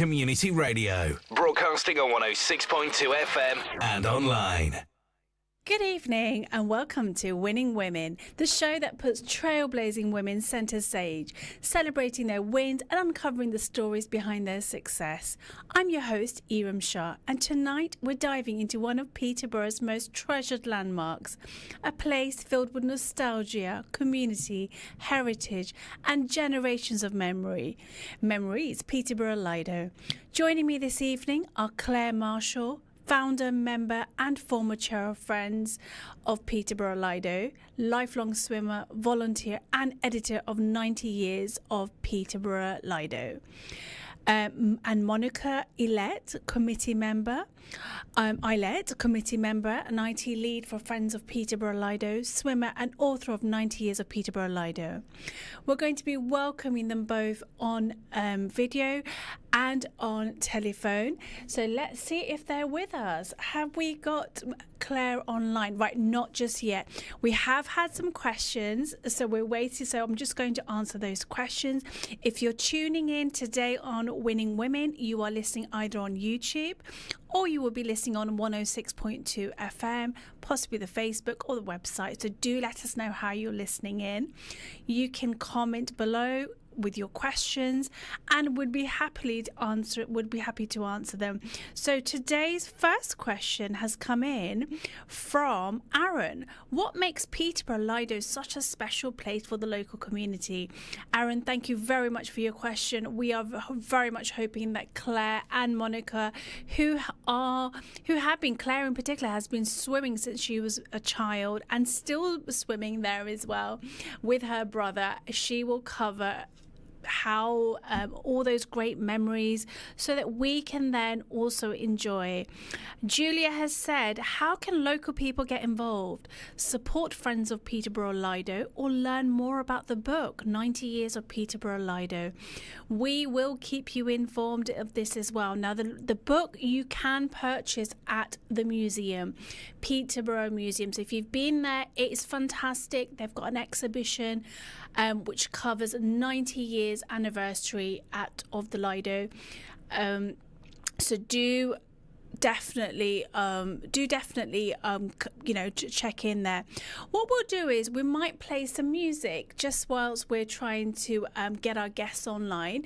Community Radio. Broadcasting on 106.2 FM and online. Good evening and welcome to Winning Women, the show that puts trailblazing women centre stage, celebrating their wins and uncovering the stories behind their success. I'm your host, Iram Shah, and tonight we're diving into one of Peterborough's most treasured landmarks, a place filled with nostalgia, community, heritage and generations of memory. Memories, Peterborough Lido. Joining me this evening are Claire Marshall, founder, member and former chair of Friends of Peterborough Lido, lifelong swimmer, volunteer and editor of 90 Years of Peterborough Lido. And Monica Ilett, committee member, and IT lead for Friends of Peterborough Lido, swimmer and author of 90 Years of Peterborough Lido. We're going to be welcoming them both on video and on telephone. So let's see if they're with us. Have we got Claire online? Right, not just yet. We have had some questions, so we're waiting. So I'm just going to answer those questions. If you're tuning in today on Winning Women, you are listening either on YouTube or you will be listening on 106.2 FM, possibly the Facebook or the website. So do let us know how you're listening in. You can comment below with your questions and would be happy to answer them. So today's first question has come in from Aaron. What makes Peterborough Lido such a special place for the local community? Aaron, thank you very much for your question. We are very much hoping that Claire and Monica, who have been, Claire in particular has been swimming since she was a child and still swimming there as well with her brother. She will cover how all those great memories so that we can then also enjoy. Julia has said, how can local people get involved, support Friends of Peterborough Lido or learn more about the book 90 Years of Peterborough Lido? We will keep you informed of this as well. Now the book you can purchase at the museum, Peterborough Museum. So if you've been there, it is fantastic. They've got an exhibition which covers 90 years anniversary of the Lido. So do definitely check in there. What we'll do is we might play some music just whilst we're trying to get our guests online.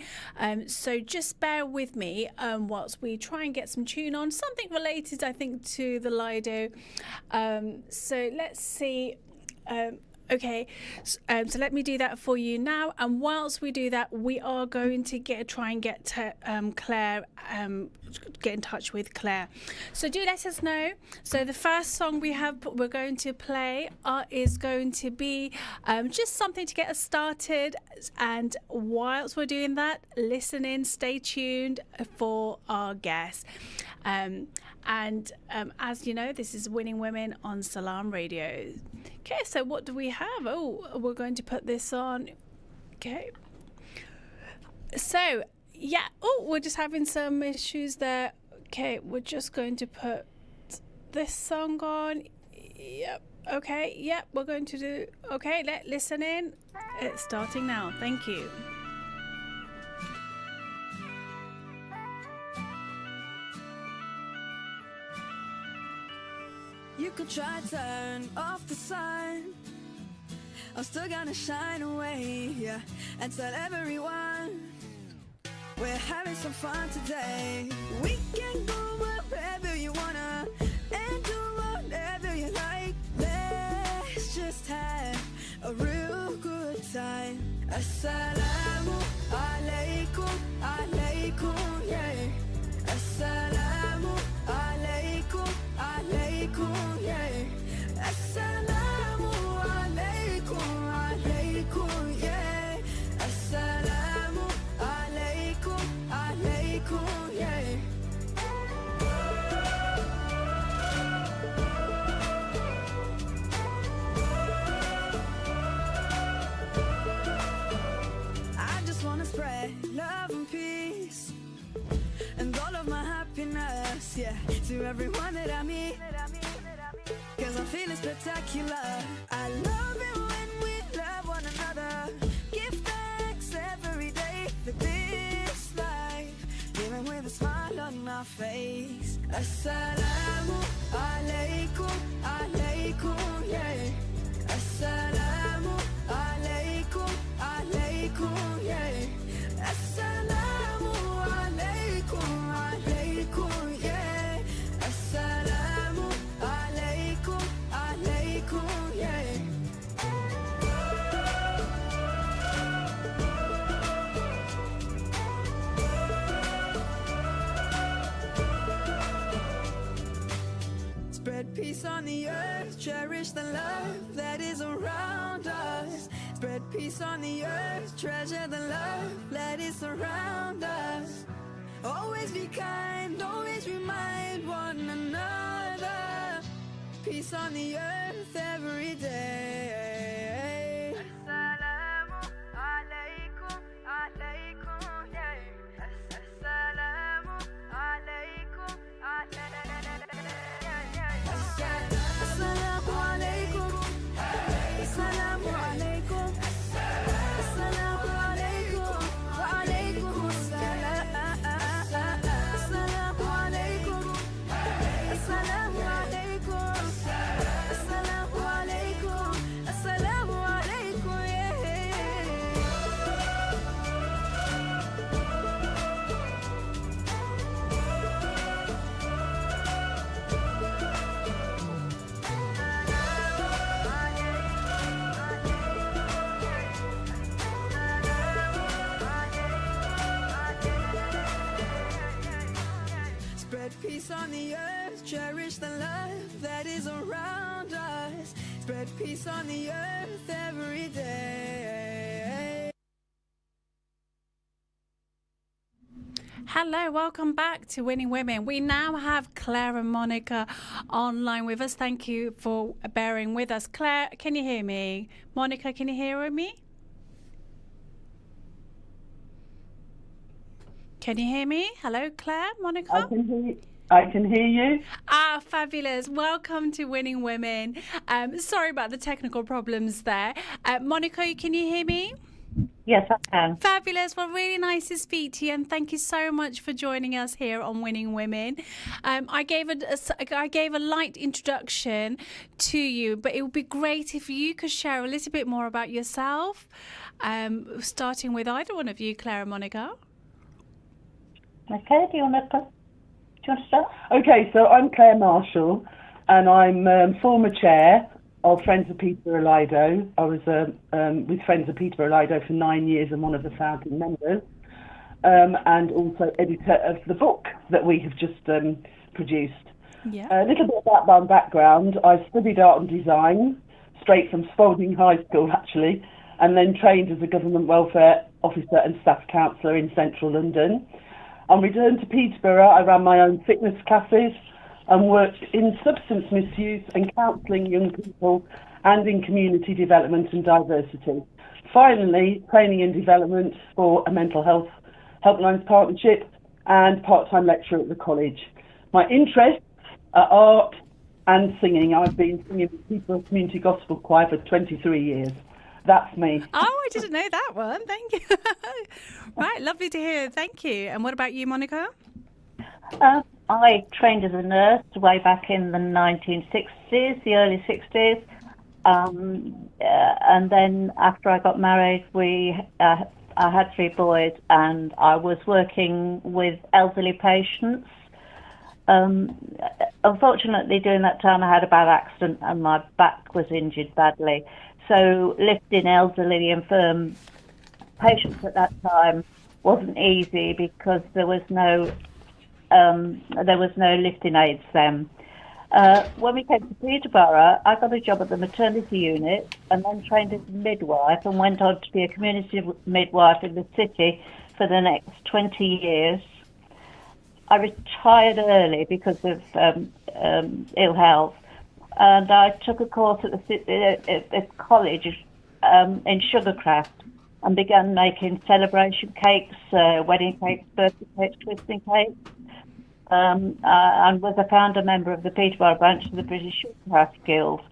So just bear with me whilst we try and get some tune on, something related I think to the Lido. So let's see. Okay, so let me do that for you now. And whilst we do that, we are going to try and get Claire, get in touch with Claire. So do let us know. So the first song we're going to play is going to be just something to get us started. And whilst we're doing that, listen in, stay tuned for our guests. As you know, this is Winning Women on Salam Radio. Okay, so what do we have? Oh, we're going to put this on. Okay. So, yeah. Oh, we're just having some issues there. Okay, we're just going to put this song on. Yep. Okay, yep, we're going to do... Okay, listen in. It's starting now. Thank you. You could try to turn off the sun, I'm still gonna shine away, yeah, and tell everyone we're having some fun today. We can go wherever you wanna and do whatever you like. Let's just have a real good time. Assalamu alaikum, alaikum, yeah. Assalamu alaikum, alaikum, yeah. Assalamu alaikum, alaikum, yeah. Assalamu alaikum, alaikum, yeah. I just wanna spread love and peace and all of my happiness, yeah, to everyone that I meet, 'cause I'm feeling spectacular. I love it when we love one another. Give thanks every day for this life, even when with a smile on my face. Assalamu alaikum, alaikum, yeah. Assalamu alaikum, alaikum, yeah. Assalamu alaikum, alaikum, yeah. Assalamu alaikum, alaikum, yeah. Spread peace on the earth, cherish the love that is around us. Spread peace on the earth, treasure the love that is around us. Always be kind, always remind one another. Peace on the earth every day. Assalamu alaikum, alaikum, yeah. Assalamu alaikum, Assalamu alaikum. Assalamu alaikum. Assalamu alaikum. Wa alaikum assalam. Assalamu alaikum. Assalamu alaikum. Assalamu alaikum. Assalamu alaikum, yeah. Spread peace on the earth, cherish the love that is around us. Spread peace on the earth every day. Hello, welcome back to Winning Women. We now have Claire and Monica online with us. Thank you for bearing with us. Claire, can you hear me? Monica, can you hear me? Can you hear me? Hello, Claire, Monica? I can hear you. Ah, fabulous. Welcome to Winning Women. Sorry about the technical problems there. Monica, can you hear me? Yes, I can. Fabulous. Well, really nice to speak to you, and thank you so much for joining us here on Winning Women. I gave a light introduction to you, but it would be great if you could share a little bit more about yourself, starting with either one of you, Claire and Monica. Okay, do you want to start? Okay, so I'm Claire Marshall, and I'm former chair of Friends of Peterborough Lido. I was with Friends of Peterborough Lido for 9 years and one of the founding members, and also editor of the book that we have just produced. Yeah. A little bit about my background. I studied art and design straight from Spalding High School, actually, and then trained as a government welfare officer and staff counsellor in central London. On return to Peterborough, I ran my own fitness classes and worked in substance misuse and counselling young people and in community development and diversity. Finally, training and development for a mental health helplines partnership and part-time lecturer at the college. My interests are art and singing. I've been singing with Peterborough Community Gospel Choir for 23 years. That's me. Oh, I didn't know that one. Thank you. Right, lovely to hear. Thank you. And what about you, Monica? I trained as a nurse way back in the 1960s, the early 60s. And then after I got married, I had 3 boys, and I was working with elderly patients. Unfortunately, during that time, I had a bad accident and my back was injured badly. So lifting elderly infirm patients at that time wasn't easy because there was no lifting aids then. When we came to Peterborough, I got a job at the maternity unit and then trained as a midwife and went on to be a community midwife in the city for the next 20 years. I retired early because of ill health, and I took a course at college in sugarcraft and began making celebration cakes, wedding cakes, birthday cakes, christening cakes, and was a founder member of the Peterborough branch of the British Sugarcraft Guild.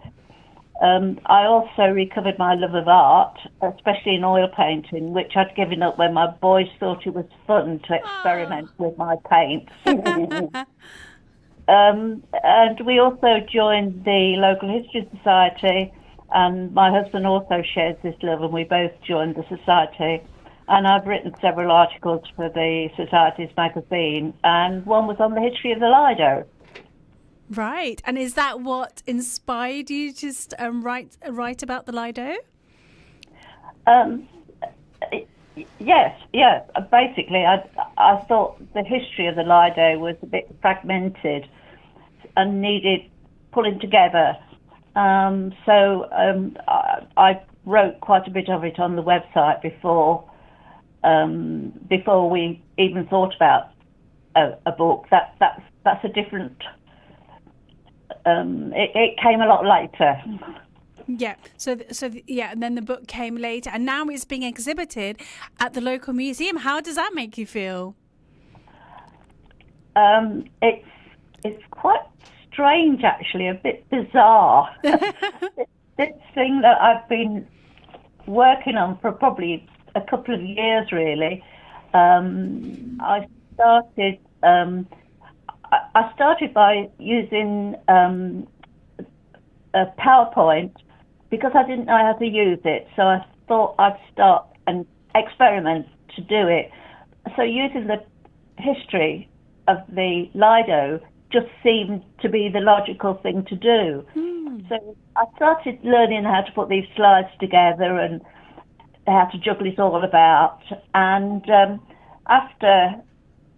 I also recovered my love of art, especially in oil painting, which I'd given up when my boys thought it was fun to experiment with my paints. And we also joined the local history society, and my husband also shares this love, and we both joined the society. And I've written several articles for the society's magazine, and one was on the history of the Lido. Right. And is that what inspired you to write about the Lido? Yes. Basically, I thought the history of the Lido was a bit fragmented and needed pulling together. So I wrote quite a bit of it on the website before we even thought about a book. That's a different. It came a lot later. Yeah. And then the book came later, and now it's being exhibited at the local museum. How does that make you feel? It's quite strange, actually, a bit bizarre. This thing that I've been working on for probably a couple of years, really. I started by using a PowerPoint because I didn't know how to use it. So I thought I'd start an experiment to do it. So using the history of the Lido just seemed to be the logical thing to do. So I started learning how to put these slides together and how to juggle it all about. And after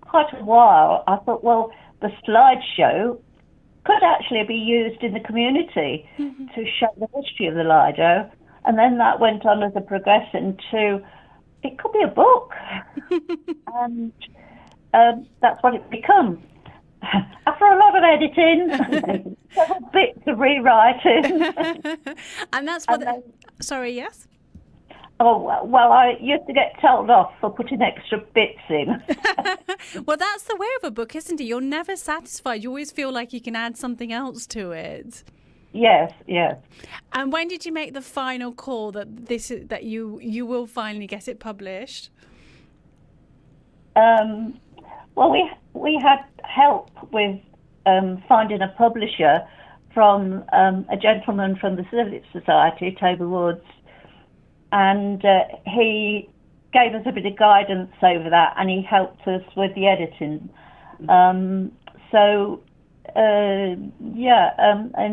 quite a while, I thought, well, the slideshow could actually be used in the community to show the history of the Lido. And then that went on as a progression to, it could be a book. And that's what it's become. After a lot of editing, several bits of rewriting. And that's what... Sorry, yes? Oh, well, I used to get told off for putting extra bits in. Well, that's the way of a book, isn't it? You're never satisfied. You always feel like you can add something else to it. Yes. And when did you make the final call that you will finally get it published? Well, we had help with finding a publisher from a gentleman from the Civic Society, Toby Woods, and he gave us a bit of guidance over that, and he helped us with the editing. And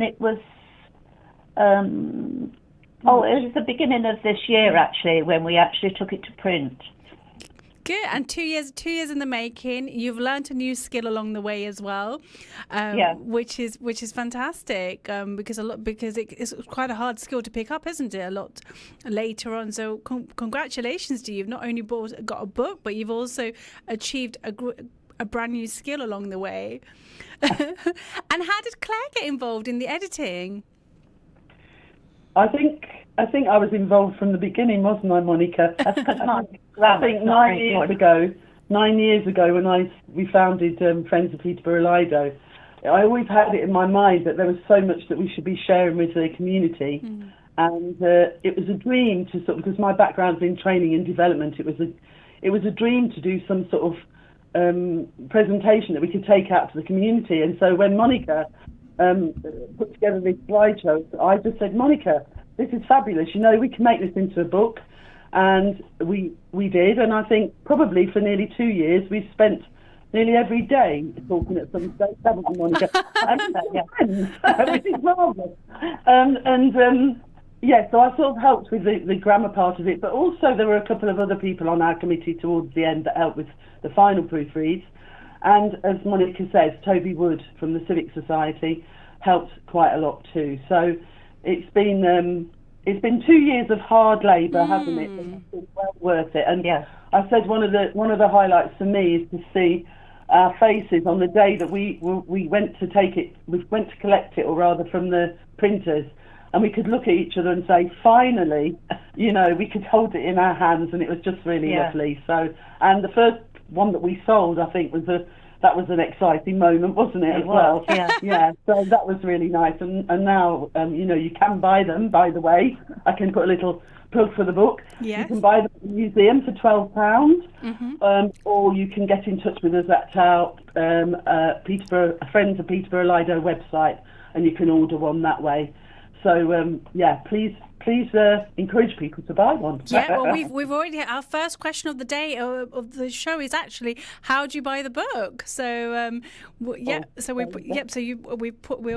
it was it was the beginning of this year actually when we actually took it to print. Good. And 2 years in the making. You've learnt a new skill along the way as well, which is fantastic. Because it's quite a hard skill to pick up, isn't it? A lot later on. So congratulations to you. You've not only got a book, but you've also achieved a brand new skill along the way. And how did Claire get involved in the editing? I think I was involved from the beginning, wasn't I, Monica? I think 9 years ago when we founded Friends of Peterborough Lido, I always had it in my mind that there was so much that we should be sharing with the community. And it was a dream to because my background's in training and development, it was a dream to do some sort of presentation that we could take out to the community. And so when Monica put together this slideshow, I just said, Monica, this is fabulous. We can make this into a book. And we did. And I think probably for nearly 2 years, we've spent nearly every day talking at some stage, haven't we, Monica? Which is marvellous. So I sort of helped with the grammar part of it, but also there were a couple of other people on our committee towards the end that helped with the final proofreads. And as Monica says, Toby Wood from the Civic Society helped quite a lot too. So it's been 2 years of hard labour, hasn't it? It's been well worth it. And I said one of the highlights for me is to see our faces on the day that we went to collect it, or rather from the printers, and we could look at each other and say, finally, we could hold it in our hands, and it was just really lovely. So, and the first one that we sold, I think, was that was an exciting moment, wasn't it, as well? Yeah. Yeah, so that was really nice. And now, you can buy them, by the way. I can put a little plug for the book. Yes. You can buy them at the museum for £12, or you can get in touch with us at our Peterborough, Friends of Peterborough Lido website, and you can order one that way. So, please encourage people to buy one. Yeah, well, we've already our first question of the day of the show is actually how do you buy the book? So we're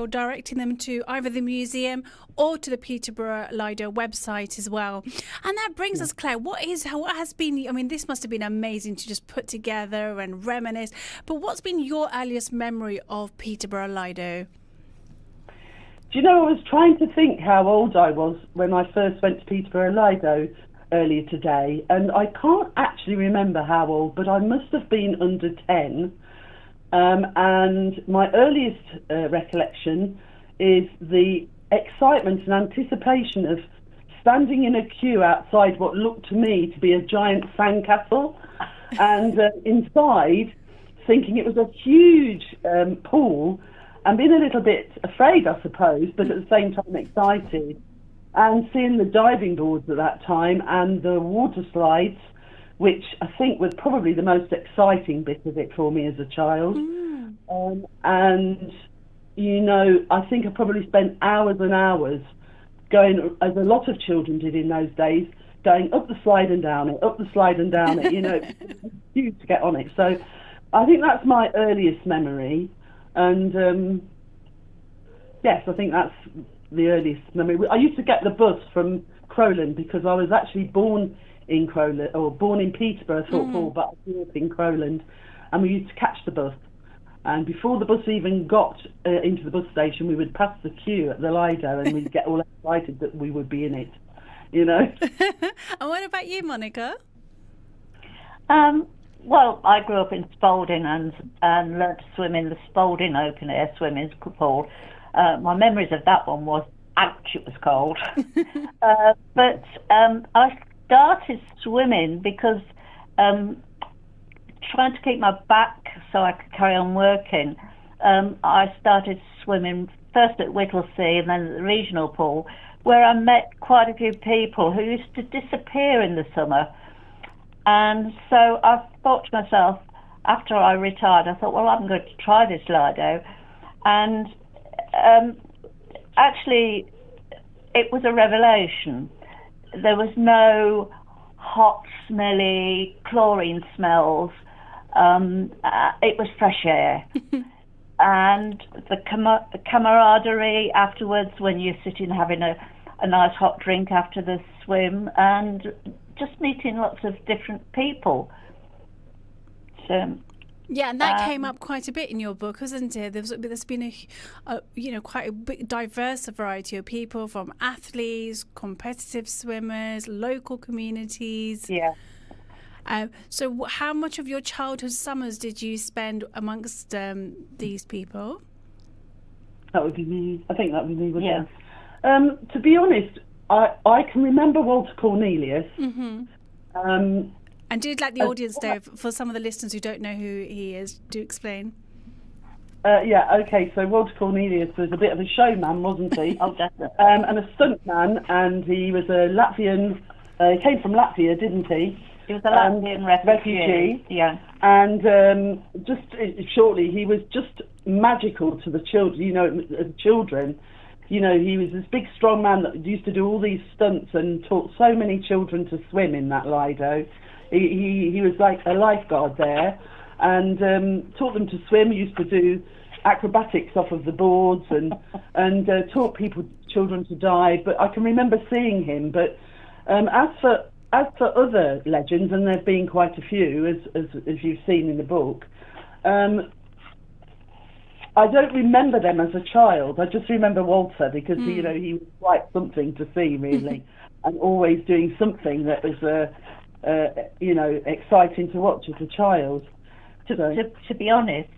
directing them to either the museum or to the Peterborough Lido website as well. And that brings us, Claire, what has been? I mean, this must have been amazing to just put together and reminisce. But what's been your earliest memory of Peterborough Lido? Do you know, I was trying to think how old I was when I first went to Peterborough Lido earlier today, and I can't actually remember how old, but I must have been under 10. And my earliest recollection is the excitement and anticipation of standing in a queue outside what looked to me to be a giant sandcastle, and inside thinking it was a huge pool, and being a little bit afraid, I suppose, but at the same time excited, and seeing the diving boards at that time and the water slides, which I think was probably the most exciting bit of it for me as a child. And, I think I probably spent hours and hours going, as a lot of children did in those days, going up the slide and down it, up the slide and down it, it's huge to get on it. So I think that's my earliest memory. And yes, I think that's the earliest memory. I used to get the bus from Crowland because I was actually born in Crowland, or born in Peterborough, Thorpe Hall, but I grew up in Crowland, and we used to catch the bus. And before the bus even got into the bus station, we would pass the queue at the Lido, and we'd get all excited that we would be in it, And what about you, Monica? Well, I grew up in Spalding and learnt to swim in the Spalding open air swimming pool. My memories of that one was, ouch, it was cold. But I started swimming because trying to keep my back so I could carry on working, I started swimming first at Whittlesea and then at the regional pool, where I met quite a few people who used to disappear in the summer. And so I thought to myself, after I retired, I thought, well, I'm going to try this Lido. And actually, it was a revelation. There was no hot, smelly chlorine smells. It was fresh air. And the camaraderie afterwards, when you're sitting having a nice hot drink after the swim, and just meeting lots of different people. So, yeah, and that came up quite a bit in your book, hasn't it? There's been quite a big diverse variety of people, from athletes, competitive swimmers, local communities. Yeah. So how much of your childhood summers did you spend amongst these people? That would be me. I think that would be me, wouldn't it? To be honest, I can remember Walter Cornelius. And do let the audience know, for some of the listeners who don't know who he is, do explain. Okay, so Walter Cornelius was a bit of a showman, wasn't he? Oh, definitely. And a stuntman, and he was a Latvian, he came from Latvia, didn't he? He was a Latvian refugee. Yeah. And just shortly, he was just magical to the children. He was this big, strong man that used to do all these stunts and taught so many children to swim in that Lido. He was like a lifeguard there, and taught them to swim. He used to do acrobatics off of the boards and taught children to dive. But I can remember seeing him. But as for other legends, and there've been quite a few, as you've seen in the book, I don't remember them as a child. I just remember Walter because he was quite something to see, really, and always doing something that was exciting to watch as a child. To be honest,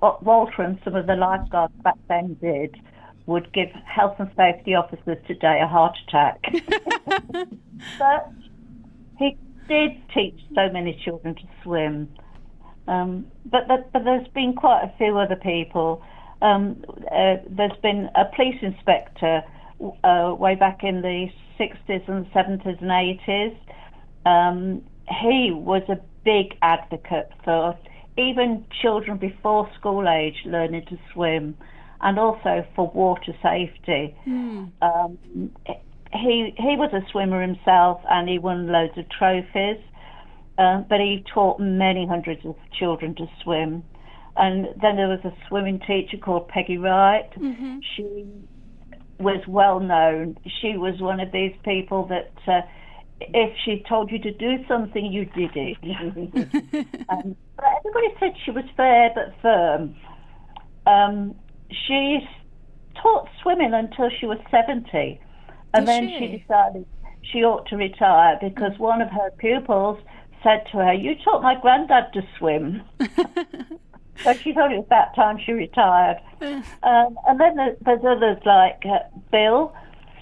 what Walter and some of the lifeguards back then did would give health and safety officers today a heart attack. But he did teach so many children to swim. But there's been quite a few other people. There's been a police inspector way back in the 60s and 70s and 80s. He was a big advocate for even children before school age learning to swim, and also for water safety. He was a swimmer himself, and he won loads of trophies. But he taught many hundreds of children to swim. And then there was a swimming teacher called Peggy Wright. She was well known. She was one of these people that if she told you to do something, you did it. But everybody said she was fair but firm. She taught swimming until she was 70. And then she decided she ought to retire because one of her pupils said to her, "You taught my granddad to swim." So she thought it was that time she retired. And then there's others like Bill,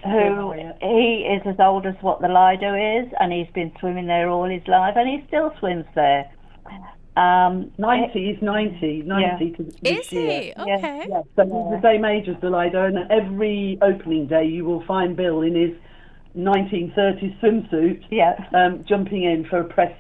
who he is as old as what the Lido is, and he's been swimming there all his life, and he still swims there. 90, he's 90 to this Is year. he? Okay. Yes, so he's the same age as the Lido, and every opening day you will find Bill in his 1930s swimsuit, jumping in for a press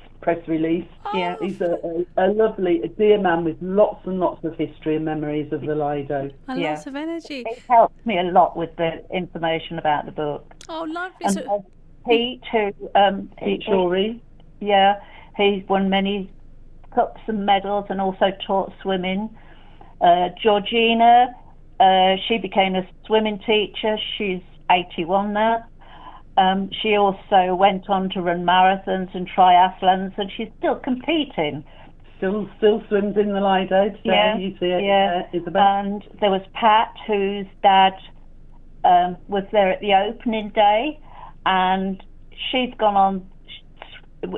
release. Yeah. He's a lovely, dear man with lots and lots of history and memories of the Lido. A lot of energy. It helped me a lot with the information about the book. Oh, lovely. And So, Pete, Pete Shorey. He's won many cups and medals and also taught swimming. Georgina, she became a swimming teacher. She's 81 now. She also went on to run marathons and triathlons, and she's still competing. Still swims in the Lido today. You see it, Isabel. And there was Pat, whose dad was there at the opening day, and she's gone on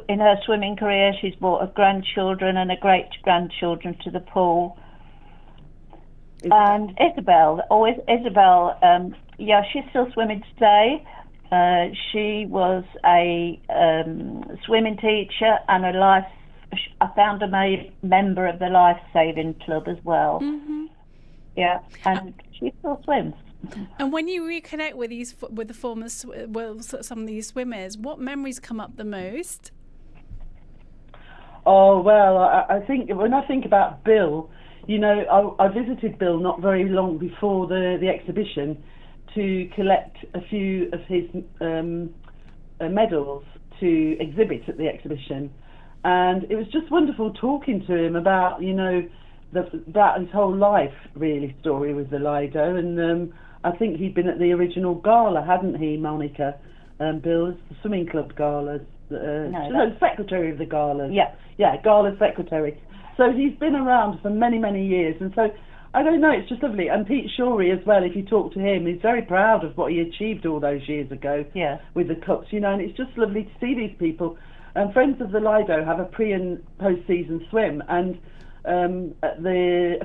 in her swimming career. She's brought her grandchildren and her great-grandchildren to the pool. And Isabel, she's still swimming today. She was a swimming teacher and I found a member of the Life Saving Club as well. Yeah, and she still swims. And when you reconnect with the former, some of these swimmers, what memories come up the most? Oh well, I think when I think about Bill, you know, I visited Bill not very long before the exhibition to collect a few of his medals to exhibit at the exhibition, and it was just wonderful talking to him about, you know, about his whole life really story with the Lido. And I think he'd been at the original gala, hadn't he, Monica? Bill's the swimming club galas. No, secretary of the galas. Yeah, gala secretary. So he's been around for many, many years, and so I don't know, it's just lovely. And Pete Shorey as well, if you talk to him, he's very proud of what he achieved all those years ago with the cups, you know, and it's just lovely to see these people. And Friends of the Lido have a pre and post-season swim, and I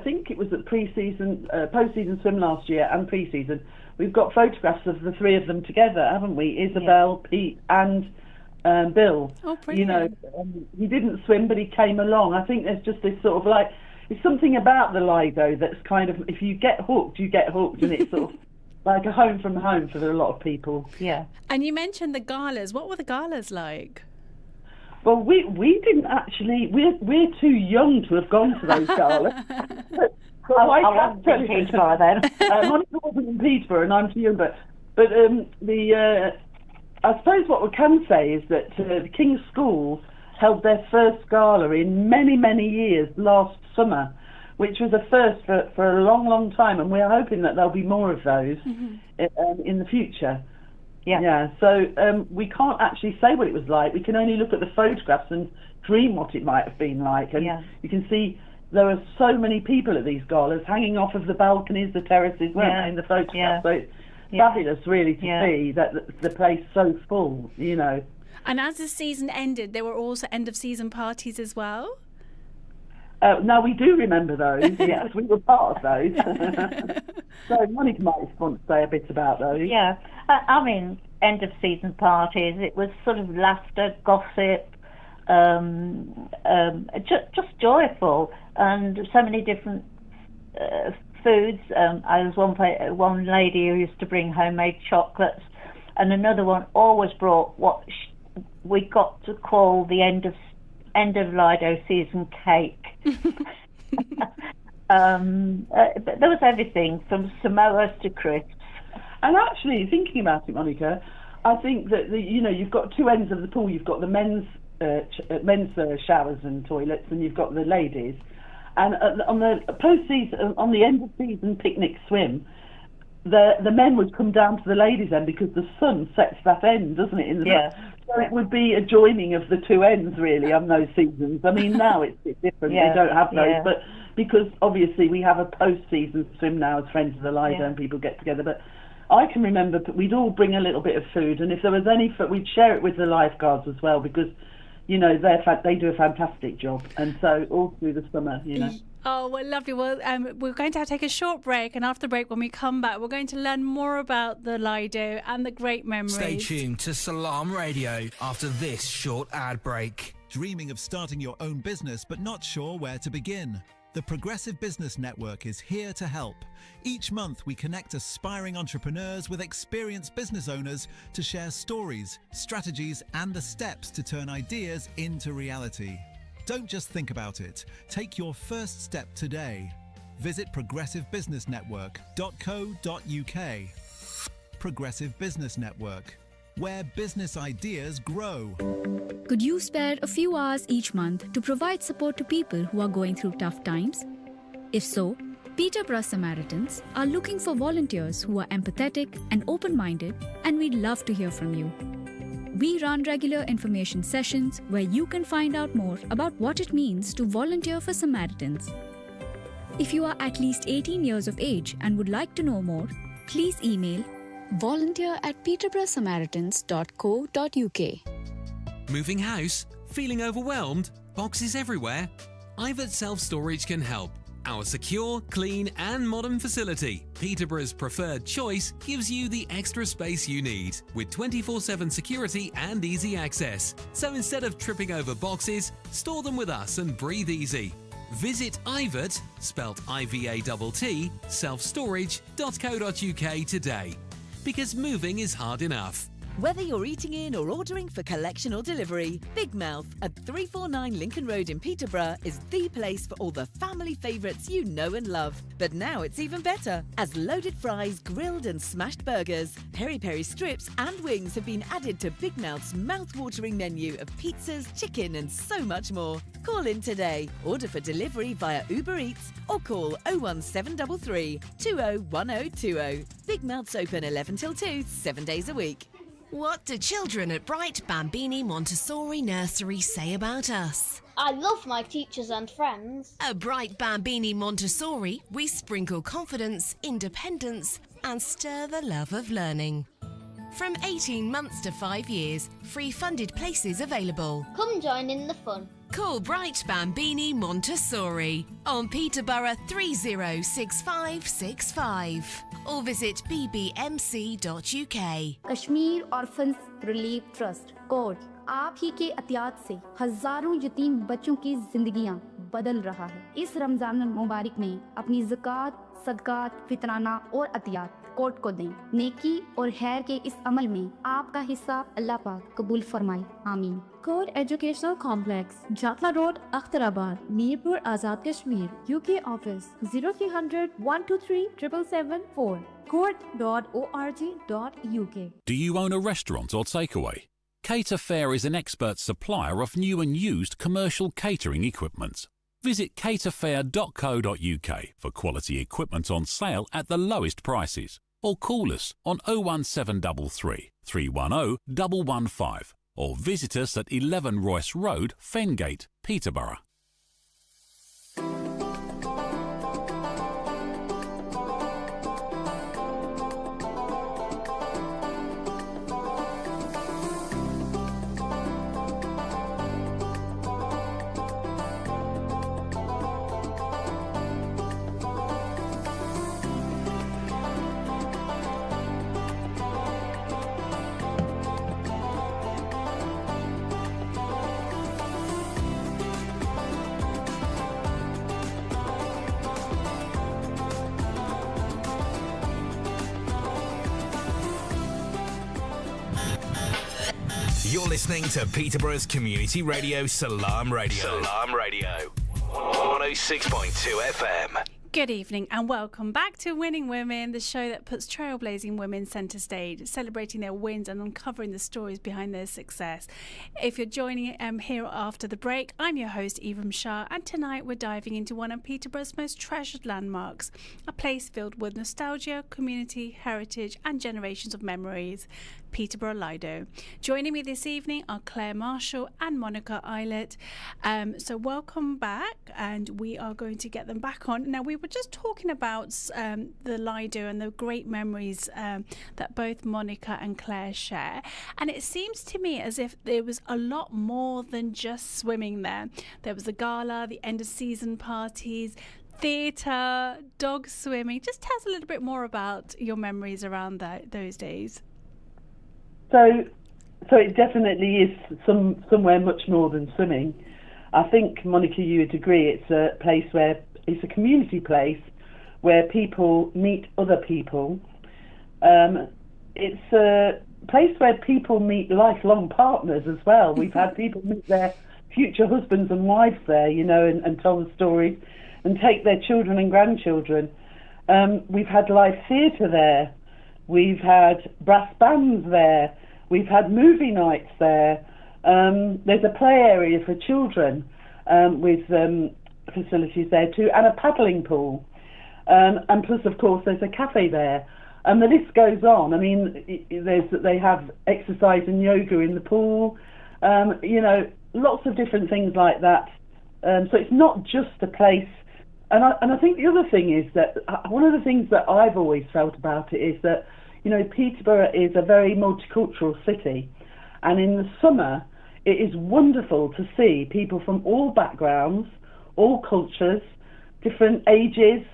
think it was at post-season swim last year and pre-season, we've got photographs of the three of them together, haven't we? Isabel, Pete and Bill. Oh, brilliant. You know, he didn't swim, but he came along. I think there's just this sort of like, it's something about the Lido that's kind of, if you get hooked, and it's sort of like a home from home for a lot of people. Yeah. And you mentioned the galas. What were the galas like? Well, we didn't actually, we're too young to have gone to those galas. I wasn't in Peterborough then. Monica wasn't in Peterborough and I'm too young, but I suppose what we can say is that the King's School held their first gala in many, many years last summer, which was a first for a long, long time, and we're hoping that there'll be more of those in the future. So we can't actually say what it was like. We can only look at the photographs and dream what it might have been like. And you can see there are so many people at these galas hanging off of the balconies, the terraces, weren't they, in the photographs. So it's fabulous, really, to see that the place so full, you know. And as the season ended, there were also end-of-season parties as well? No, we do remember those. Yes, we were part of those. So Monica might want to say a bit about those. Yeah, I mean, end-of-season parties, it was sort of laughter, gossip, just joyful, and so many different foods. I was one lady who used to bring homemade chocolates, and another one always brought what we got to call the end of Lido season cake. But there was everything from Samoas to crisps. And actually, thinking about it, Monica, I think that you've got two ends of the pool. You've got the men's showers and toilets, and you've got the ladies. And on the post-season, on the end of season picnic swim, the men would come down to the ladies' end because the sun sets that end, doesn't it? So it would be a joining of the two ends, really, on those seasons. I mean, now it's different. They don't have those, but because obviously we have a post-season swim now as Friends of the Lido and people get together. But I can remember that we'd all bring a little bit of food, and if there was any, we'd share it with the lifeguards as well, because they do a fantastic job, and so all through the summer, Oh, well, lovely. Well, we're going to take a short break, and after the break, when we come back, we're going to learn more about the Lido and the great memories. Stay tuned to Salam Radio after this short ad break. Dreaming of starting your own business but not sure where to begin? The Progressive Business Network is here to help. Each month, we connect aspiring entrepreneurs with experienced business owners to share stories, strategies, and the steps to turn ideas into reality. Don't just think about it. Take your first step today. Visit progressivebusinessnetwork.co.uk. Progressive Business Network, where business ideas grow. Could you spare a few hours each month to provide support to people who are going through tough times? If so, Peterborough Samaritans are looking for volunteers who are empathetic and open-minded, and we'd love to hear from you. We run regular information sessions where you can find out more about what it means to volunteer for Samaritans. If you are at least 18 years of age and would like to know more, please email volunteer@peterboroughsamaritans.co.uk. Moving house? Feeling overwhelmed? Boxes everywhere? Ivert Self-Storage can help. Our secure, clean and modern facility, Peterborough's preferred choice, gives you the extra space you need with 24/7 security and easy access. So instead of tripping over boxes, store them with us and breathe easy. Visit Ivert, spelt IVATT, selfstorage.co.uk today. Because moving is hard enough. Whether you're eating in or ordering for collection or delivery, Big Mouth at 349 Lincoln Road in Peterborough is the place for all the family favourites you know and love. But now it's even better, as loaded fries, grilled and smashed burgers, peri-peri strips and wings have been added to Big Mouth's mouth-watering menu of pizzas, chicken and so much more. Call in today, order for delivery via Uber Eats or call 01733 201020. Big Mouth's open 11 till 2, 7 days a week. What do children at Bright Bambini Montessori Nursery say about us? I love my teachers and friends. At Bright Bambini Montessori, we sprinkle confidence, independence, and stir the love of learning. From 18 months to 5 years, free funded places available. Come join in the fun. Call Bright Bambini Montessori on Peterborough 306565 or visit bbmc.uk. Kashmir orphans relief trust code आप ही के अतियात से हजारों यतीम बच्चों की जिंदगियां बदल रहा है। इस रमजान मुबारक में अपनी ज़कात, सदकात, फितराना और अतियात कोर्ट को दें। नेकी और खैर के इस अमल में आपका हिस्सा अल्लाह पाक कबूल फरमाए, आमीन। Code Educational Complex, Jatla Road, Akhtarabad, Mirpur Azad Kashmir, UK office 0300 123 7774, court.org.uk. Do you own a restaurant or takeaway? Cater Fair is an expert supplier of new and used commercial catering equipment. Visit caterfair.co.uk for quality equipment on sale at the lowest prices, or call us on 01733 310 115 or visit us at 11 Royce Road, Fengate, Peterborough. You're listening to Peterborough's community radio, Salam Radio. Salam Radio. 106.2 FM. Good evening and welcome back to Winning Women, the show that puts trailblazing women centre stage, celebrating their wins and uncovering the stories behind their success. If you're joining here after the break, I'm your host, Evram Shah, and tonight we're diving into one of Peterborough's most treasured landmarks, a place filled with nostalgia, community, heritage and generations of memories, Peterborough Lido. Joining me this evening are Claire Marshall and Monica Eilert. So welcome back, and we are going to get them back on. Now, we were just talking about the Lido and the great memories that both Monica and Claire share. And it seems to me as if there was a lot more than just swimming there. There was a gala, the end of season parties, theatre, dog swimming. Just tell us a little bit more about your memories around those days. So it definitely is somewhere much more than swimming. I think, Monica, you would agree, it's a place where it's a community place where people meet other people. It's a place where people meet lifelong partners as well. We've had people meet their future husbands and wives there, you know, and tell the stories and take their children and grandchildren. We've had live theatre there. We've had brass bands there. We've had movie nights there. There's a play area for children with facilities there too, and a paddling pool. And plus, of course, there's a cafe there. And the list goes on. I mean, they have exercise and yoga in the pool. You know, lots of different things like that. So it's not just a place. And I think the other thing is that one of the things that I've always felt about it is that, you know, Peterborough is a very multicultural city, and in the summer it is wonderful to see people from all backgrounds, all cultures, different ages,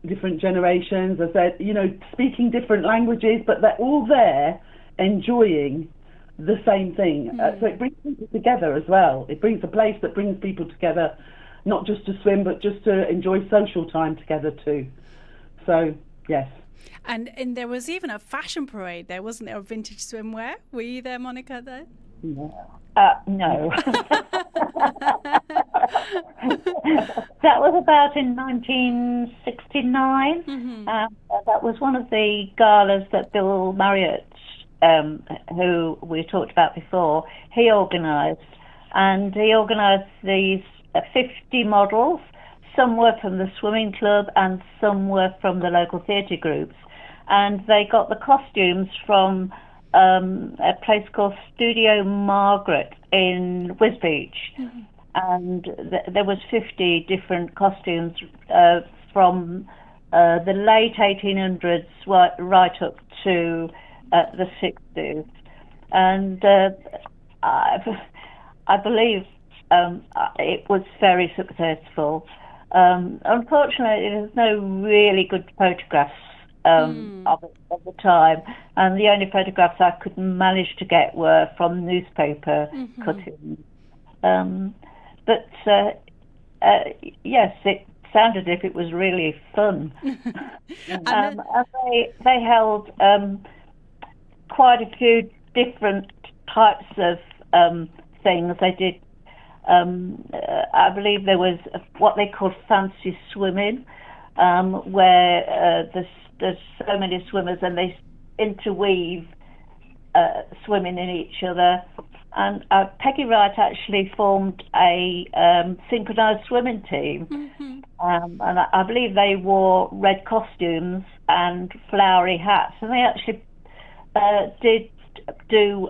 different generations, as I said, you know, speaking different languages, but they're all there enjoying the same thing. So it brings people together as well. It brings a place that brings people together, not just to swim, but just to enjoy social time together too. So, yes. And there was even a fashion parade there, wasn't there, of vintage swimwear? Were you there, Monica, there? No. That was about in 1969. Mm-hmm. That was one of the galas that Bill Marriott, who we talked about before, he organised. And he organised these 50 models. Some were from the swimming club and some were from the local theatre groups. And they got the costumes from a place called Studio Margaret in Wisbech. Mm-hmm. And there was 50 different costumes from the late 1800s right up to the 60s. And I believe it was very successful. Unfortunately, there's no really good photographs of it at the time, and the only photographs I could manage to get were from newspaper cuttings. But yes, it sounded as if it was really fun. And they held quite a few different types of things. They did. I believe there was what they called fancy swimming, where there's so many swimmers and they interweave swimming in each other. And Peggy Wright actually formed a synchronised swimming team, and I believe they wore red costumes and flowery hats, and they actually did do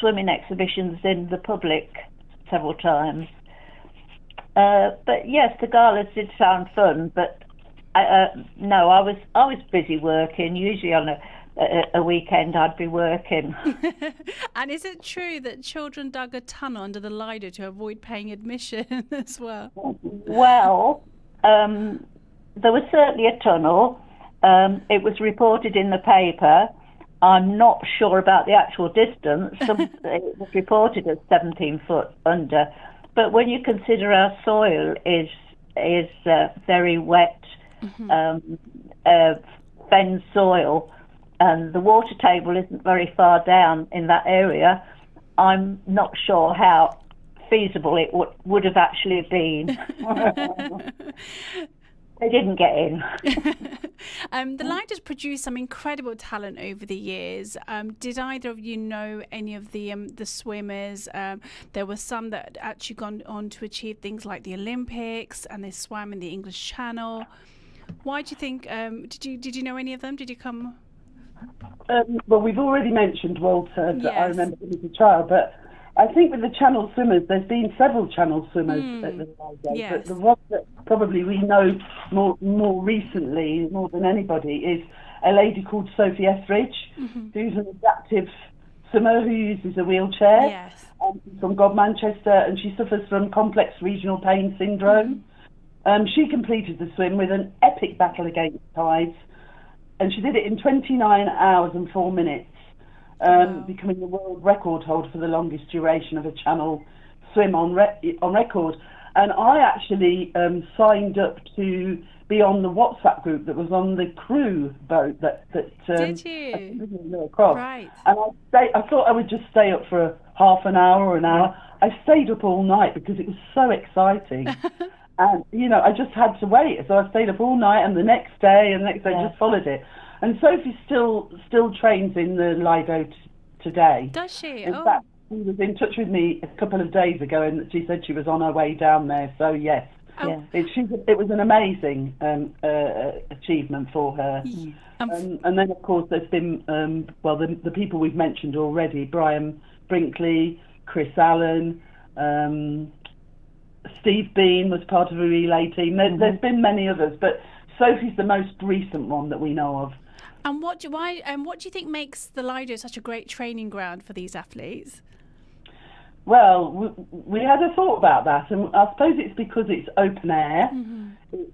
swimming exhibitions in the public several times. But yes, the galas did sound fun, but no, I was busy working. Usually on a weekend I'd be working. And is it true that children dug a tunnel under the Lido to avoid paying admission as well? Well, there was certainly a tunnel. It was reported in the paper. I'm not sure about the actual distance. It was reported as 17 foot under. But when you consider our soil is very wet, fen soil, and the water table isn't very far down in that area, I'm not sure how feasible it would have actually been. They didn't get in. The Lido has produced some incredible talent over the years. Did either of you know any of the swimmers? There were some that actually gone on to achieve things like the Olympics, and they swam in the English Channel. Why do you think? Did you know any of them? Did you come? Well, we've already mentioned Walter. That I remember him as a child, but I think with the Channel swimmers, there's been several Channel swimmers at the Lido. Yes. But the one that probably we know more recently, more than anybody, is a lady called Sophie Etheridge, who's an adaptive swimmer who uses a wheelchair. Yes. She's from God Manchester, and she suffers from complex regional pain syndrome. She completed the swim with an epic battle against tides, and she did it in 29 hours and 4 minutes. Becoming the world record holder for the longest duration of a Channel swim on record. And I actually signed up to be on the WhatsApp group that was on the crew boat that Did you? Across. Right. And I thought I would just stay up for a half an hour or an hour. I stayed up all night because it was so exciting. And, I just had to wait. So I stayed up all night, and the next day just followed it. And Sophie still trains in the Lido today. Does she? In fact, she was in touch with me a couple of days ago, and she said she was on her way down there. So yes, it was an amazing achievement for her. And then of course there's been the people we've mentioned already: Brian Brinkley, Chris Allen, Steve Bean was part of a relay team. There's been many others, but Sophie's the most recent one that we know of. And what do you think makes the Lido such a great training ground for these athletes? Well, we had a thought about that, and I suppose it's because it's open air. It's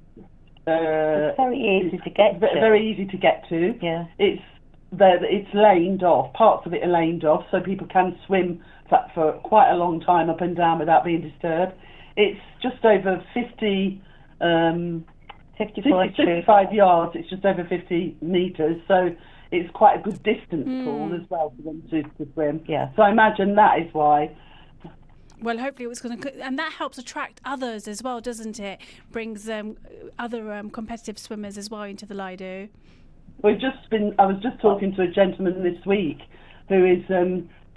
very easy to get to. Very easy to get to. Yeah. It's laned off. Parts of it are laned off, so people can swim for quite a long time up and down without being disturbed. It's just over 55 yards. It's just over 50 metres, so it's quite a good distance pool as well for them to swim. Yeah. So I imagine that is why. Well, hopefully it was going to, and that helps attract others as well, doesn't it? Brings other competitive swimmers as well into the Lido. I was just talking to a gentleman this week who is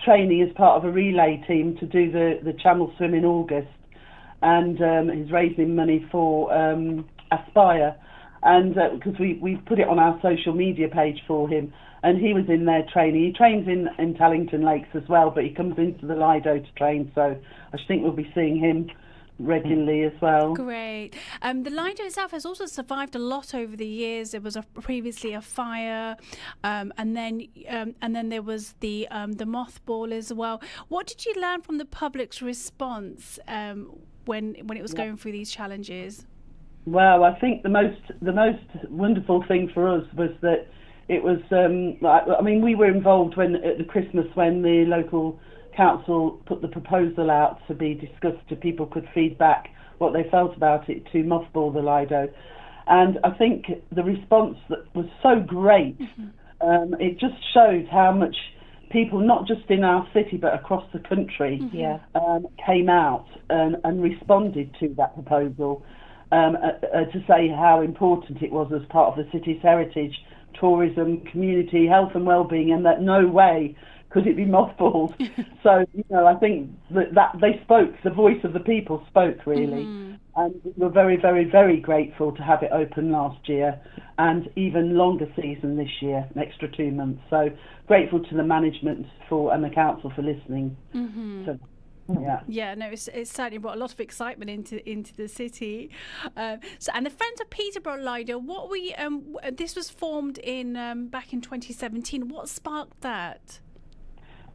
training as part of a relay team to do the Channel swim in August, and he's raising money for Aspire, and because we've put it on our social media page for him, and he was in there training. He trains in Tallington Lakes as well, but he comes into the Lido to train, so I think we'll be seeing him regularly as well. Great. The Lido itself has also survived a lot over the years. There was previously a fire, and then there was the mothball as well. What did you learn from the public's response when it was going through these challenges? Well, I think the most wonderful thing for us was that it was. We were involved at the Christmas when the local council put the proposal out to be discussed, so people could feed back what they felt about it to mothball the Lido, and I think the response was so great. It just shows how much people, not just in our city but across the country, came out and responded to that proposal. To say how important it was as part of the city's heritage, tourism, community, health and well-being, and that no way could it be mothballed. So, I think that they spoke, the voice of the people spoke really, and we were very, very, very grateful to have it open last year, and even longer season this year, an extra 2 months. So grateful to the management and the council for listening. It's certainly brought a lot of excitement into the city. And the Friends of Peterborough Lido, this was formed in back in 2017. What sparked that?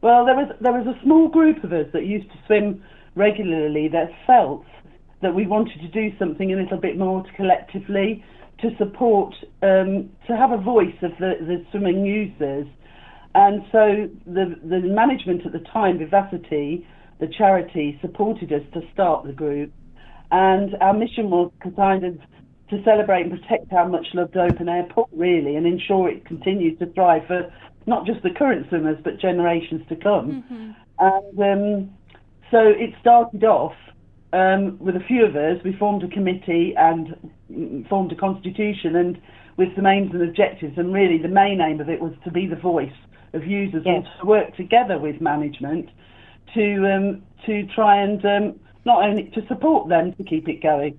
Well, there was a small group of us that used to swim regularly that felt that we wanted to do something a little bit more collectively to support, to have a voice of the swimming users. And so the management at the time, Vivacity, the charity, supported us to start the group, and our mission was kind of to celebrate and protect our much-loved open-air pool, really, and ensure it continues to thrive for not just the current swimmers, but generations to come. And so it started off with a few of us. We formed a committee and formed a constitution, and with some aims and objectives, and really the main aim of it was to be the voice of users and to work together with management to try and not only to support them to keep it going.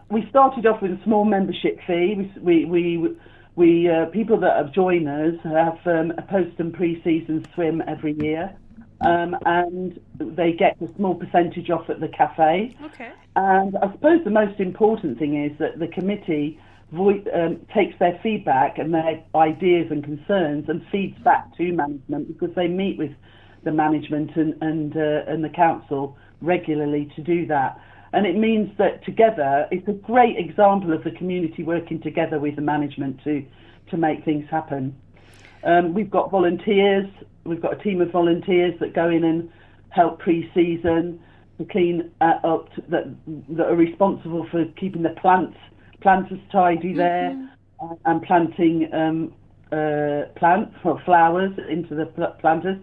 We started off with a small membership fee. We people that have joined us have a post and pre-season swim every year, and they get a small percentage off at the cafe. Okay. And I suppose the most important thing is that the committee takes their feedback and their ideas and concerns and feeds back to management, because they meet with the management and the council regularly to do that. And it means that together, it's a great example of the community working together with the management to make things happen. We've got volunteers. We've got a team of volunteers that go in and help pre-season to clean up, that are responsible for keeping the planters tidy there, and planting plants or flowers into the planters.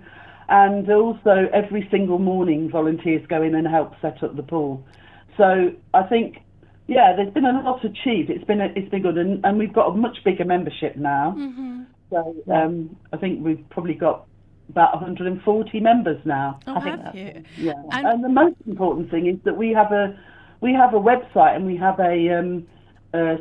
And also every single morning volunteers go in and help set up the pool. So I think, there's been a lot achieved. It's been good, and we've got a much bigger membership now. So I think we've probably got about 140 members now. Oh, have you? Yeah. And the most important thing is that we have a website, and we have a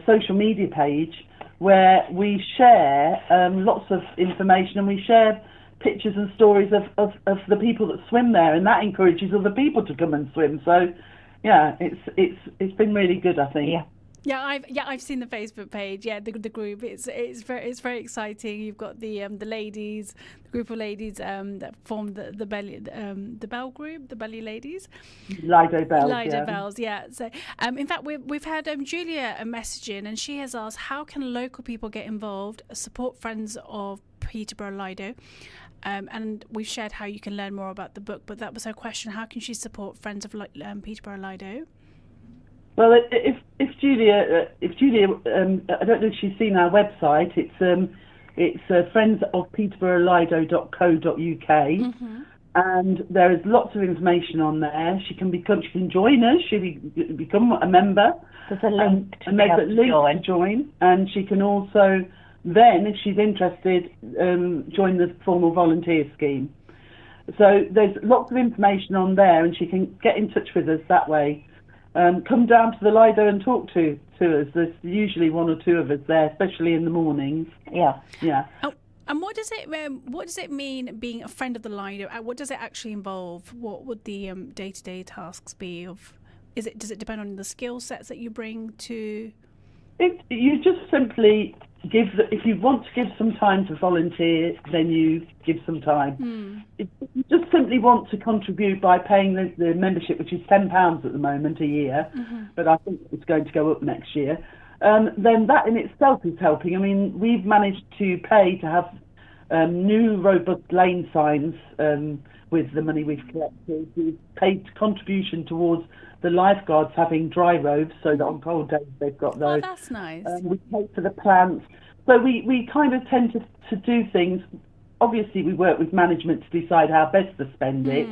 social media page where we share lots of information, and we share pictures and stories of the people that swim there, and that encourages other people to come and swim. So it's been really good, I think. I've seen the Facebook page. Yeah, the group. It's very exciting. You've got the ladies, the group of ladies that formed the Bell group, the Belly Ladies. Lido Bells. Lido Bells. Yeah. So in fact, we've had Julia messaging, and she has asked, how can local people get involved, support Friends of Peterborough Lido? And we've shared how you can learn more about the book, but that was her question. How can she support Friends of Peterborough Lido? Well, if Julia, I don't know if she's seen our website. It's friendsofpeterborough.co.uk, and there is lots of information on there. She can join us. She become a member. There's a link to join, and she can also then, if she's interested, join the formal volunteer scheme. So there's lots of information on there, and she can get in touch with us that way. Come down to the Lido and talk to us. There's usually one or two of us there, especially in the mornings. Yeah. Oh, and what does it mean being a friend of the Lido? What does it actually involve? What would the day-to-day tasks be? Does it depend on the skill sets that you bring to? You just simply if you want to give some time to volunteer, then you give some time. If you just simply want to contribute by paying the membership, which is £10 at the moment a year, but I think it's going to go up next year, then that in itself is helping. I mean, we've managed to pay to have new robust lane signs with the money we've collected. We've paid contribution towards the lifeguards having dry robes, so that on cold days they've got those. Oh, that's nice. We pay for the plants. So we kind of tend to do things. Obviously, we work with management to decide how best to spend it.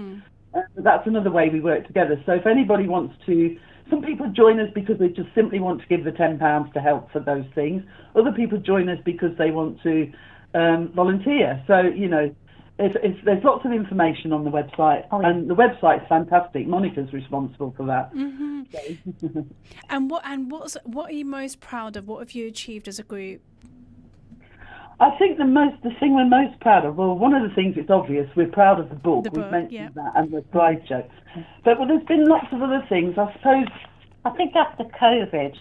But that's another way we work together. So if anybody wants to, some people join us because they just simply want to give the £10 to help for those things. Other people join us because they want to volunteer. So, there's lots of information on the website, and the website's fantastic. Monica's responsible for that. And what are you most proud of? What have you achieved as a group? I think the thing we're most proud of, well, one of the things, it's obvious, we're proud of the book. We've mentioned that, and the slideshow. But there's been lots of other things, I suppose. I think after COVID,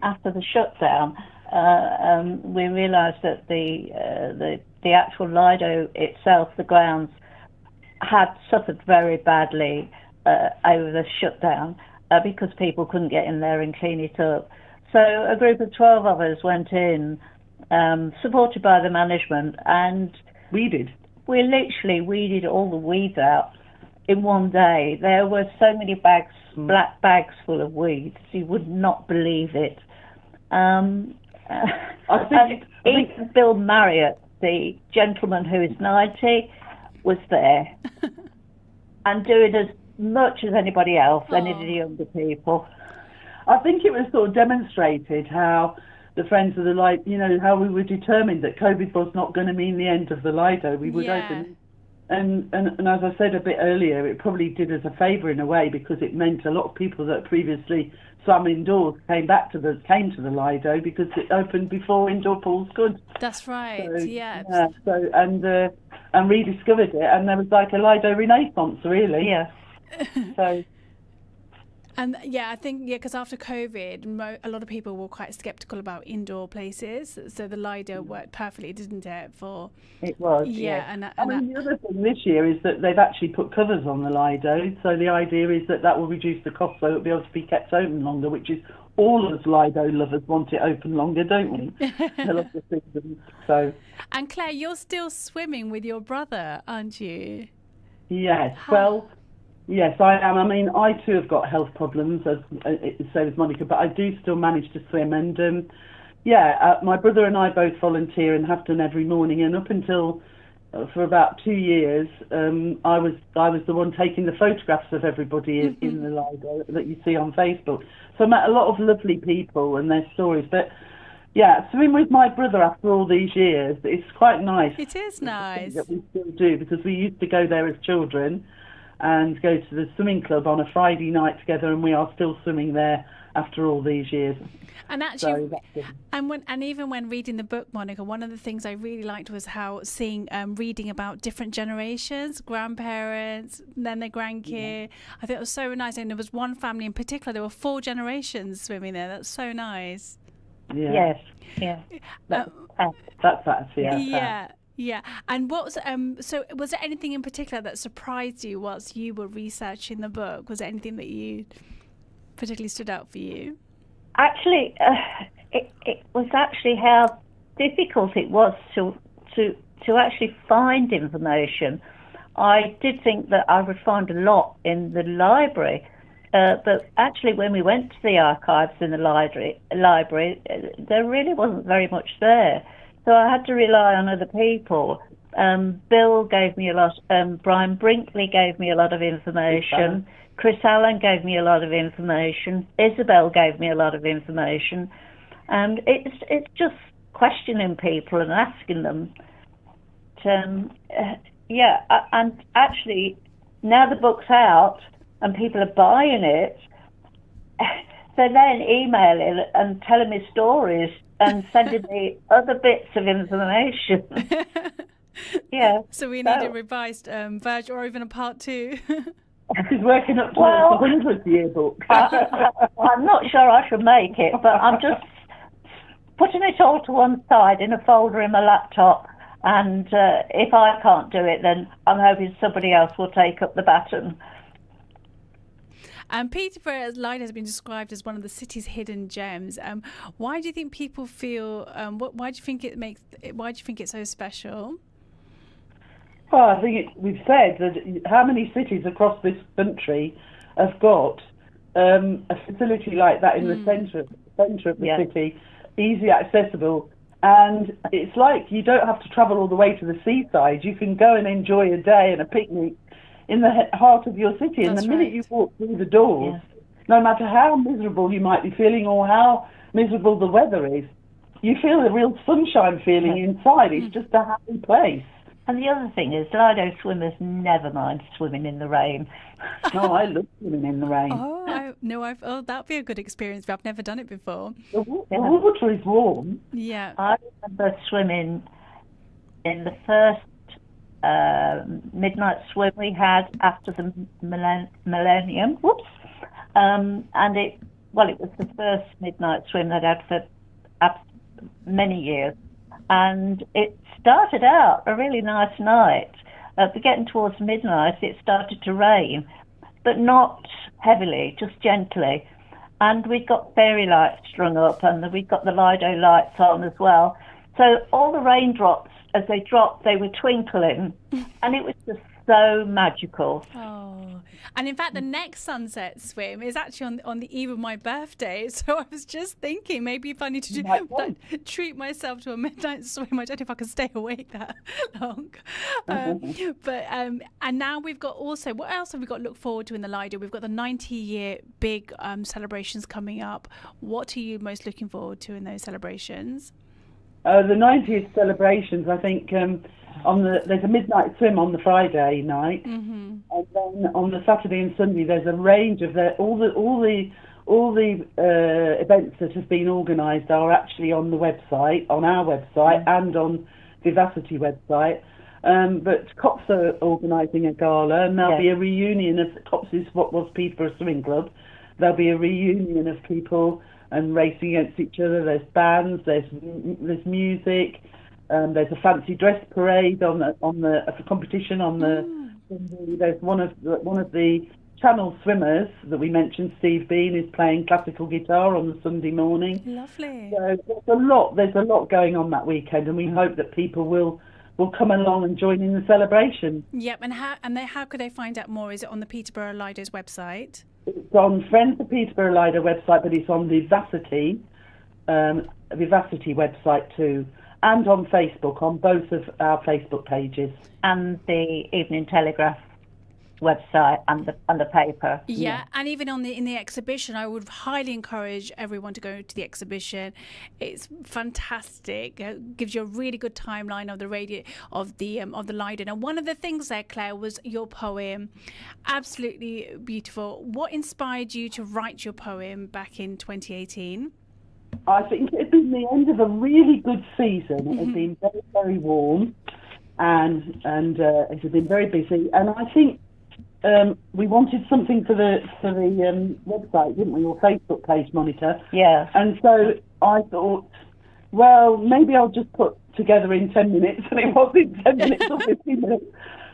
after the shutdown, we realised that the actual Lido itself, the grounds, had suffered very badly over the shutdown because people couldn't get in there and clean it up. So a group of 12 of us went in, supported by the management, and we literally weeded all the weeds out in one day. There were so many bags, black bags full of weeds. You would not believe it. Even Bill Marriott, the gentleman who is 90, was there and doing as much as anybody else, any of the younger people. I think it was sort of demonstrated how the Friends of the Lido, you know, how we were determined that COVID was not going to mean the end of the Lido. We would open. And as I said a bit earlier, it probably did us a favour in a way, because it meant a lot of people that previously swam indoors came to the Lido because it opened before indoor pools could. That's right. So and rediscovered it, and there was like a Lido renaissance, really. Yeah. So. And I think because after COVID, a lot of people were quite sceptical about indoor places. So the Lido worked perfectly, didn't it? It was. Yeah. And the other thing this year is that they've actually put covers on the Lido. So the idea is that will reduce the cost, so it'll be able to be kept open longer, which is all of us Lido lovers want it open longer, don't we? A lot of things. So. And Claire, you're still swimming with your brother, aren't you? Yes. Well. Yes, I am. I mean, I too have got health problems, so has Monica, but I do still manage to swim. And my brother and I both volunteer and have done every morning. And up until for about 2 years, I was the one taking the photographs of everybody in the Lido that you see on Facebook. So I met a lot of lovely people and their stories. But swimming with my brother after all these years, it's quite nice. It is nice that we still do, because we used to go there as children and go to the swimming club on a Friday night together, and we are still swimming there after all these years. And actually, even when reading the book, Monica, one of the things I really liked was how reading about different generations, grandparents, then their grandkid. I think it was so nice. And there was one family in particular, there were 4 generations swimming there. That's so nice. Yeah. Yes. Yeah. Yeah. And what was was there anything in particular that surprised you whilst you were researching the book? Was there anything that you particularly stood out for you? Actually, it was actually how difficult it was to actually find information. I did think that I would find a lot in the library, but actually when we went to the archives in the library, there really wasn't very much there. So I had to rely on other people. Bill gave me a lot. Brian Brinkley gave me a lot of information. Chris Allen gave me a lot of information. Isabel gave me a lot of information. And it's just questioning people and asking them. And actually, now the book's out and people are buying it, they're then emailing and telling me stories and sending me other bits of information. So we need a revised version or even a part 2. She's working up to the 100th yearbook. I'm not sure I should make it, but I'm just putting it all to one side in a folder in my laptop. And if I can't do it, then I'm hoping somebody else will take up the baton. Peterborough Lido has been described as one of the city's hidden gems. Why do you think people feel? Why do you think it's so special? Well, I think we've said that how many cities across this country have got a facility like that in the centre of the city, easy accessible, and it's like you don't have to travel all the way to the seaside. You can go and enjoy a day and a picnic in the heart of your city. And the minute you walk through the doors, no matter how miserable you might be feeling or how miserable the weather is, you feel a real sunshine feeling inside. It's just a happy place. And the other thing is, Lido swimmers never mind swimming in the rain. No, I love swimming in the rain. That'd be a good experience, but I've never done it before. The water is warm. Yeah. I remember swimming in the first midnight swim we had after the millennium. And it was the first midnight swim that I'd had for many years. And it started out a really nice night. But getting towards midnight, it started to rain, but not heavily, just gently. And we'd got fairy lights strung up, and we'd got the Lido lights on as well. So all the raindrops, as they dropped, they were twinkling, and it was just so magical. Oh, and in fact, the next sunset swim is actually on the eve of my birthday. So I was just thinking maybe if I need to treat myself to a midnight swim. I don't know if I can stay awake that long. And now we've got also, what else have we got to look forward to in the Lido? We've got the 90-year big celebrations coming up. What are you most looking forward to in those celebrations? The 90th celebrations, I think. There's a midnight swim on the Friday night, and then on the Saturday and Sunday there's a range of all the events that have been organised are actually on the website, on our website, and on Vivacity website. But COPS are organising a gala, and there'll be a reunion of COPS is what was Peterborough Swimming Club. There'll be a reunion of people and racing against each other. There's bands, there's music. There's a fancy dress parade on the competition on the. There's one of the Channel swimmers that we mentioned, Steve Bean, is playing classical guitar on the Sunday morning. Lovely. So there's a lot going on that weekend, and we hope that people will come along and join in the celebration. Yep, and how could they find out more? Is it on the Peterborough Lido's website? It's on Friends of Peterborough Lido website, but it's on Vivacity website too. And on Facebook, on both of our Facebook pages. And the Evening Telegraph website and the paper. Yeah, and even in the exhibition, I would highly encourage everyone to go to the exhibition. It's fantastic. It gives you a really good timeline of the Lido. And one of the things there, Claire, was your poem. Absolutely beautiful. What inspired you to write your poem back in 2018? I think it had been the end of a really good season. It had been very, very warm, and it had been very busy. And I think we wanted something for the website, didn't we, or Facebook page monitor? Yeah. And so I thought, well, maybe I'll just put together in 10 minutes, and it was in 10 minutes or 15 minutes,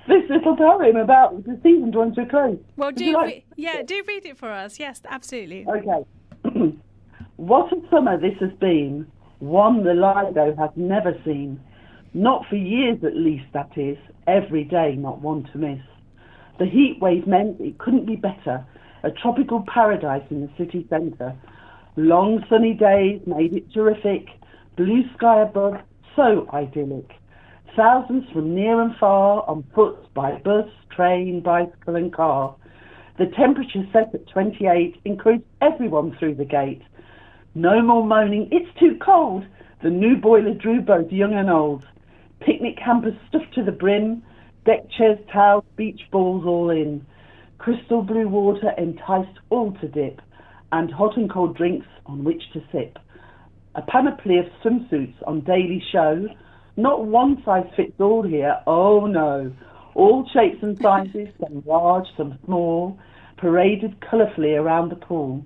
this little poem about the season drawing to a close. Well, do read it for us. Yes, absolutely. Okay. What a summer this has been, one the Lido has never seen. Not for years at least, that is, every day not one to miss. The heat wave meant it couldn't be better, a tropical paradise in the city centre. Long sunny days made it terrific, blue sky above, so idyllic. Thousands from near and far, on foot, by bus, train, bicycle and car. The temperature set at 28 encouraged everyone through the gate. No more moaning, it's too cold. The new boiler drew both young and old. Picnic hampers stuffed to the brim, deck chairs, towels, beach balls all in. Crystal blue water enticed all to dip, and hot and cold drinks on which to sip. A panoply of swimsuits on daily show. Not one size fits all here, oh no. All shapes and sizes, some large, some small, paraded colourfully around the pool.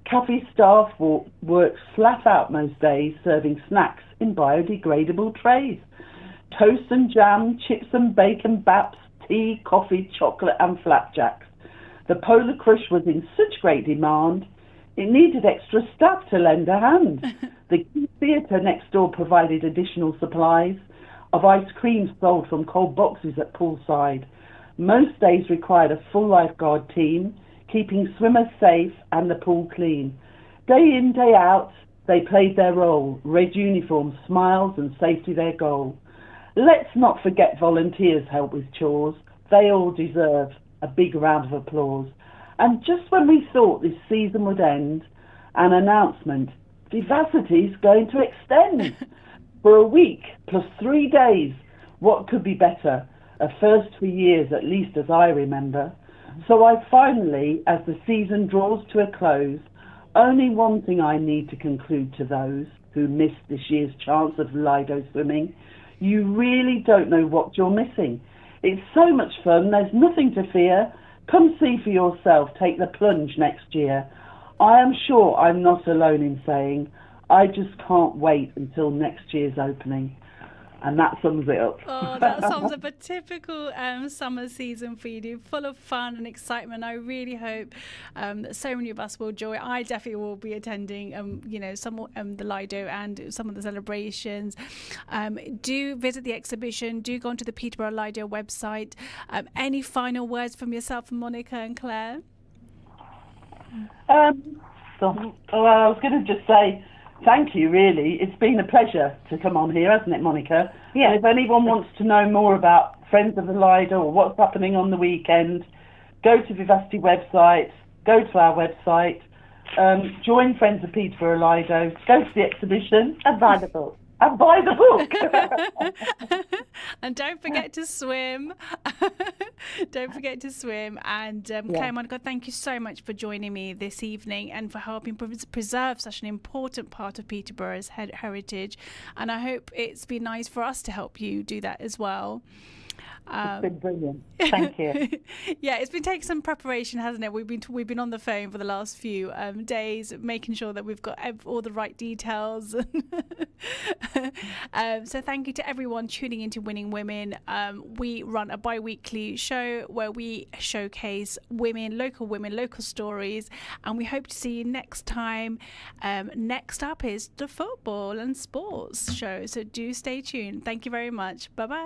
Cafe staff works flat out most days, serving snacks in biodegradable trays. Toast and jam, chips and bacon, baps, tea, coffee, chocolate and flapjacks. The Polar Crush was in such great demand, it needed extra staff to lend a hand. The Key Theatre next door provided additional supplies of ice cream sold from cold boxes at poolside. Most days required a full lifeguard team, keeping swimmers safe and the pool clean. Day in, day out, they played their role. Red uniforms, smiles and safety their goal. Let's not forget volunteers help with chores. They all deserve a big round of applause. And just when we thought this season would end, an announcement, Vivacity's going to extend for a week plus 3 days. What could be better? A first for years, at least as I remember. So I finally, as the season draws to a close, only one thing I need to conclude to those who missed this year's chance of Lido swimming. You really don't know what you're missing. It's so much fun, there's nothing to fear. Come see for yourself, take the plunge next year. I am sure I'm not alone in saying, I just can't wait until next year's opening. And that sums it up. Oh, that sums up a typical summer season for you, full of fun and excitement. I really hope that so many of us will join. I definitely will be attending, some the Lido and some of the celebrations. Do visit the exhibition. Do go onto the Peterborough Lido website. Any final words from yourself, Monica and Claire? I was going to just say thank you, really. It's been a pleasure to come on here, hasn't it, Monica? Yeah. And if anyone wants to know more about Friends of the Lido or what's happening on the weekend, go to Vivacity website, go to our website, join Friends of Peterborough Lido, go to the exhibition. And buy the book. And buy the book. And don't forget to swim. Don't forget to swim. And Claire, Monica, thank you so much for joining me this evening and for helping preserve such an important part of Peterborough's heritage. And I hope it's been nice for us to help you do that as well. It's been brilliant. Thank you. Yeah, it's been taking some preparation, hasn't it? We've been on the phone for the last few days, making sure that we've got all the right details. So thank you to everyone tuning into Winning Women. We run a bi-weekly show where we showcase women, local stories, and we hope to see you next time. Next up is the football and sports show, so do stay tuned. Thank you very much. Bye-bye.